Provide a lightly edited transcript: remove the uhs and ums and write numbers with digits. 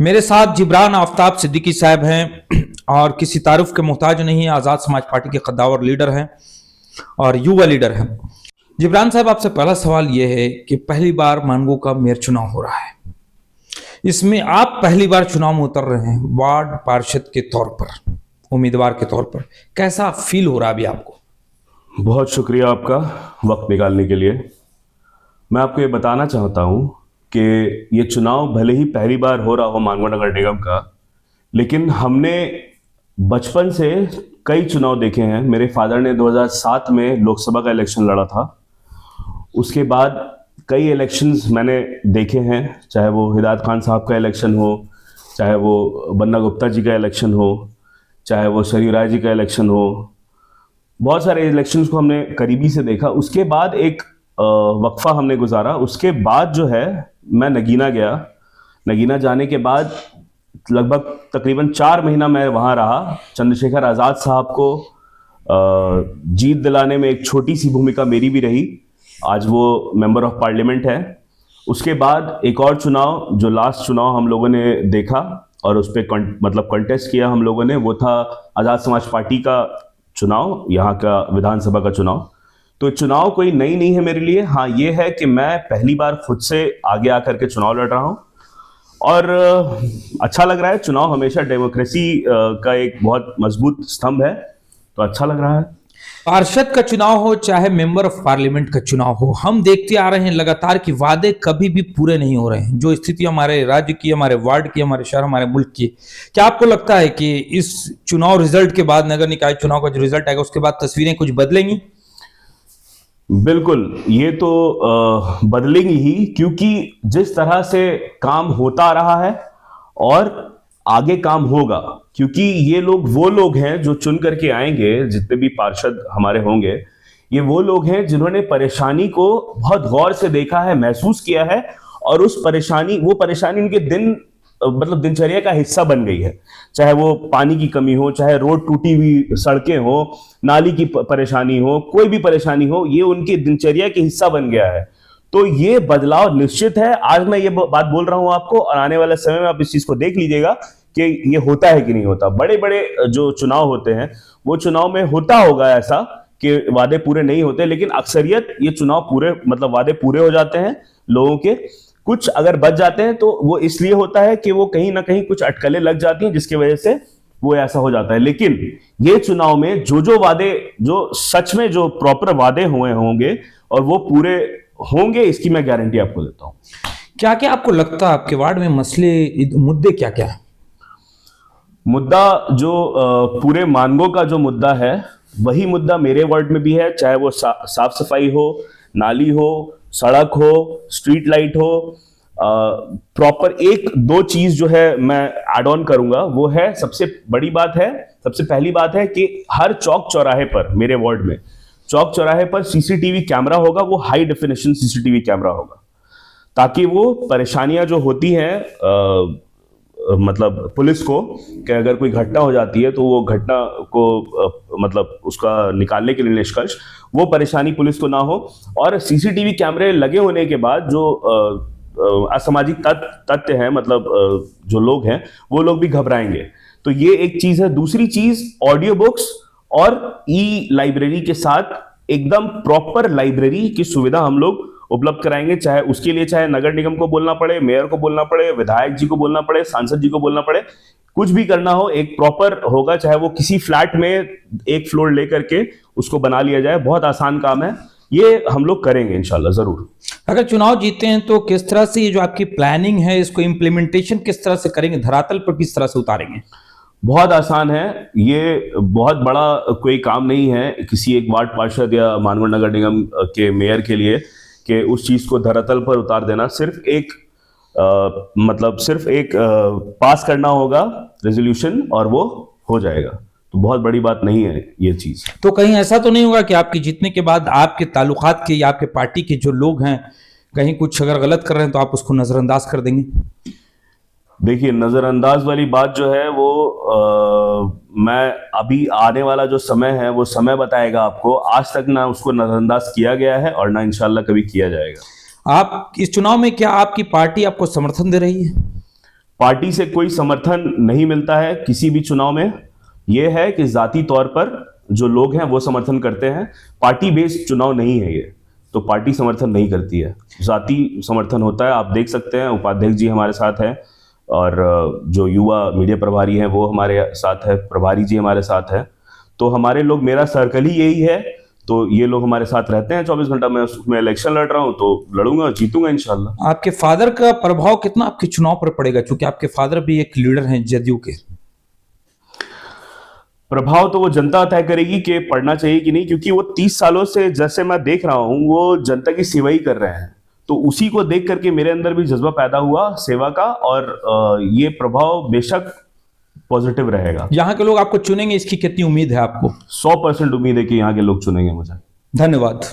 मेरे साथ जिब्रान आफ्ताब सिद्दीकी साहब हैं और किसी तारुफ के मोहताज नहीं है। आज़ाद समाज पार्टी के कद्दावर लीडर हैं और युवा लीडर हैं। जिब्रान साहब, आपसे पहला सवाल यह है कि पहली बार मानगो का मेयर चुनाव हो रहा है, इसमें आप पहली बार चुनाव में उतर रहे हैं वार्ड पार्षद के तौर पर, उम्मीदवार के तौर पर, कैसा फील हो रहा है अभी आपको? बहुत शुक्रिया आपका वक्त निकालने के लिए। मैं आपको ये बताना चाहता हूँ कि ये चुनाव भले ही पहली बार हो रहा हो मानगो नगर निगम का, लेकिन हमने बचपन से कई चुनाव देखे हैं। मेरे फादर ने 2007 में लोकसभा का इलेक्शन लड़ा था। उसके बाद कई इलेक्शंस मैंने देखे हैं, चाहे वो हिदायत खान साहब का इलेक्शन हो, चाहे वो बन्ना गुप्ता जी का इलेक्शन हो, चाहे वो शरीफ राय जी का इलेक्शन हो। बहुत सारे इलेक्शंस को हमने करीबी से देखा। उसके बाद एक वक्फा हमने गुजारा। उसके बाद जो है मैं नगीना गया। नगीना जाने के बाद लगभग तकरीबन 4 महीना मैं वहाँ रहा। चंद्रशेखर आज़ाद साहब को जीत दिलाने में एक छोटी सी भूमिका मेरी भी रही। आज वो मेंबर ऑफ पार्लियामेंट है। उसके बाद एक और चुनाव, जो लास्ट चुनाव हम लोगों ने देखा और उस पर मतलब कंटेस्ट किया हम लोगों ने, वो था आज़ाद समाज पार्टी का चुनाव, यहाँ का विधानसभा का चुनाव। तो चुनाव कोई नई नहीं है मेरे लिए। हाँ, ये है कि मैं पहली बार खुद से आगे आकर के चुनाव लड़ रहा हूँ और अच्छा लग रहा है। चुनाव हमेशा डेमोक्रेसी का एक बहुत मजबूत स्तंभ है, तो अच्छा लग रहा है। पार्षद का चुनाव हो चाहे मेंबर ऑफ पार्लियामेंट का चुनाव हो, हम देखते आ रहे हैं लगातार कि वादे कभी भी पूरे नहीं हो रहे हैं। जो स्थिति हमारे राज्य की, हमारे वार्ड की, हमारे शहर, हमारे मुल्क की, क्या आपको लगता है कि इस चुनाव रिजल्ट के बाद, नगर निकाय चुनाव का जो रिजल्ट आएगा उसके बाद तस्वीरें कुछ बदलेंगी? बिल्कुल, ये तो बदलेंगी ही, क्योंकि जिस तरह से काम होता रहा है और आगे काम होगा, क्योंकि ये लोग वो लोग हैं जो चुन करके आएंगे। जितने भी पार्षद हमारे होंगे, ये वो लोग हैं जिन्होंने परेशानी को बहुत गौर से देखा है, महसूस किया है और वो परेशानी उनके मतलब दिनचर्या का हिस्सा बन गई है। चाहे वो पानी की कमी हो, चाहे रोड टूटी हुई सड़कें हो, नाली की परेशानी हो, कोई भी परेशानी हो, ये उनकी दिनचर्या के हिस्सा बन गया है। तो ये बदलाव निश्चित है। आज मैं ये बात बोल रहा हूं आपको और आने वाले समय में आप इस चीज को देख लीजिएगा कि ये होता है कि नहीं होता। बड़े बड़े जो चुनाव होते हैं, वो चुनाव में होता होगा ऐसा कि वादे पूरे नहीं होते, लेकिन अक्सरियत ये चुनाव पूरे, मतलब वादे पूरे हो जाते हैं लोगों के। कुछ अगर बच जाते हैं तो वो इसलिए होता है कि वो कहीं ना कहीं कुछ अटकलें लग जाती हैं, जिसकी वजह से वो ऐसा हो जाता है। लेकिन ये चुनाव में जो वादे, जो सच में जो प्रॉपर वादे हुए होंगे और वो पूरे होंगे, इसकी मैं गारंटी आपको देता हूं। क्या क्या आपको लगता है आपके वार्ड में मसले, मुद्दे क्या क्या है? मुद्दा जो पूरे मानगो का जो मुद्दा है, वही मुद्दा मेरे वार्ड में भी है। चाहे वो साफ सफाई हो, नाली हो, सड़क हो, स्ट्रीट लाइट हो, प्रॉपर एक दो चीज जो है मैं ऐड ऑन करूंगा, वो है, सबसे बड़ी बात है, सबसे पहली बात है कि हर चौक चौराहे पर, मेरे वार्ड में चौक चौराहे पर सीसीटीवी कैमरा होगा। वो हाई डेफिनेशन सीसीटीवी कैमरा होगा, ताकि वो परेशानियां जो होती हैं मतलब पुलिस को, कि अगर कोई घटना हो जाती है तो वो घटना को मतलब उसका निकालने के लिए निष्कर्ष, वो परेशानी पुलिस को ना हो। और सीसीटीवी कैमरे लगे होने के बाद जो असामाजिक तत्व हैं, मतलब जो लोग हैं, वो लोग भी घबराएंगे। तो ये एक चीज है। दूसरी चीज, ऑडियो बुक्स और ई लाइब्रेरी के साथ एकदम प्रॉपर लाइब्रेरी की सुविधा हम लोग उपलब्ध कराएंगे। चाहे उसके लिए चाहे नगर निगम को बोलना पड़े, मेयर को बोलना पड़े, विधायक जी को बोलना पड़े, सांसद जी को बोलना पड़े, कुछ भी करना हो, एक प्रॉपर होगा। चाहे वो किसी फ्लैट में एक फ्लोर लेकर के उसको बना लिया जाए, बहुत आसान काम है। ये हम लोग करेंगे इंशाल्लाह जरूर। अगर चुनाव जीते हैं तो किस तरह से ये जो आपकी प्लानिंग है, इसको इम्प्लीमेंटेशन किस तरह से करेंगे, धरातल पर किस तरह से उतारेंगे? बहुत आसान है। ये बहुत बड़ा कोई काम नहीं है किसी एक वार्ड पार्षद या मानगो नगर निगम के मेयर के लिए कि उस चीज को धरातल पर उतार देना। सिर्फ एक पास करना होगा रेजोल्यूशन और वो हो जाएगा। तो बहुत बड़ी बात नहीं है ये चीज। तो कहीं ऐसा तो नहीं होगा कि आपके जीतने के बाद आपके ताल्लुकात के या आपके पार्टी के जो लोग हैं, कहीं कुछ अगर गलत कर रहे हैं तो आप उसको नजरअंदाज कर देंगे? देखिए, नजरअंदाज वाली बात जो है वो मैं अभी आने वाला जो समय है वो समय बताएगा आपको। आज तक ना उसको नजरअंदाज किया गया है और ना इंशाल्लाह कभी किया जाएगा। आप इस चुनाव में क्या आपकी पार्टी आपको समर्थन दे रही है? पार्टी से कोई समर्थन नहीं मिलता है किसी भी चुनाव में। यह है कि जाति तौर पर जो लोग हैं वो समर्थन करते हैं, पार्टी बेस्ड चुनाव नहीं है ये, तो पार्टी समर्थन नहीं करती है, जाति समर्थन होता है। आप देख सकते हैं उपाध्यक्ष जी हमारे साथ हैं और जो युवा मीडिया प्रभारी हैं वो हमारे साथ है, प्रभारी जी हमारे साथ है। तो हमारे लोग, मेरा सर्कल ही यही है, तो ये लोग हमारे साथ रहते हैं 24 घंटा। मैं इलेक्शन लड़ रहा हूं तो लड़ूंगा और जीतूंगा इंशाल्लाह। आपके फादर का प्रभाव कितना आपके चुनाव पर पड़ेगा, क्योंकि आपके फादर भी एक लीडर हैं जदयू के? प्रभाव तो वो जनता तय करेगी कि पढ़ना चाहिए कि नहीं, क्योंकि वो 30 सालों से जैसे मैं देख रहा हूं वो जनता की सेवा ही कर रहे हैं, तो उसी को देख करके मेरे अंदर भी जज्बा पैदा हुआ सेवा का, और ये प्रभाव बेशक पॉजिटिव रहेगा। यहाँ के लोग आपको चुनेंगे, इसकी कितनी उम्मीद है आपको? 100% उम्मीद है कि यहाँ के लोग चुनेंगे मुझे। धन्यवाद।